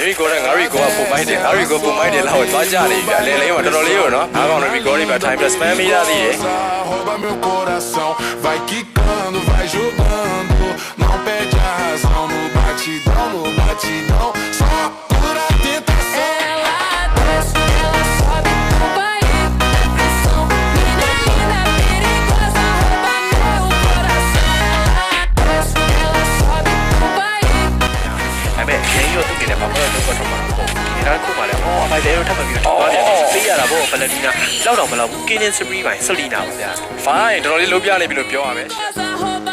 ရီကိုနဲ့ငါရီကိုကပုံမိုက်တယ်ငါရီကိုပုံမိုက်တယ်လောက်သွားကြနေပြီအလဲလေးမှာတော်တော်လေးရောနော်အားကောင်းရီကိုတွေပါ time plus spam မိရသေးတယ် Rouba meu coração, vai quicando, vai jogando, não perde a razão no batidão, só pura tentação. Ela desce, ela sobe, o baile da pressão. Mina linda, perigosa, rouba meu coração. Ela desce, ela sobe, o baile. အဲ့မဲ့ရင်းရောသူ့နေနဲ့ဘာမှတော့တော့မှာမဟုတ်ဘူးဒီနောက်ခုမှလည်းအော်မိုက်တယ်ရောထပ်မပြီးတော့သွားတယ်ပေးရတာပေါ့ဘယ်လိုဒီနာလောက်တော့မလောက်ဘူးကင်းင်းစပရီးပိုင်းဆလီနာပါဗျာ fine တော်တော်လေးလုံးပြနေပြီလို့ပြောရမယ် Rouba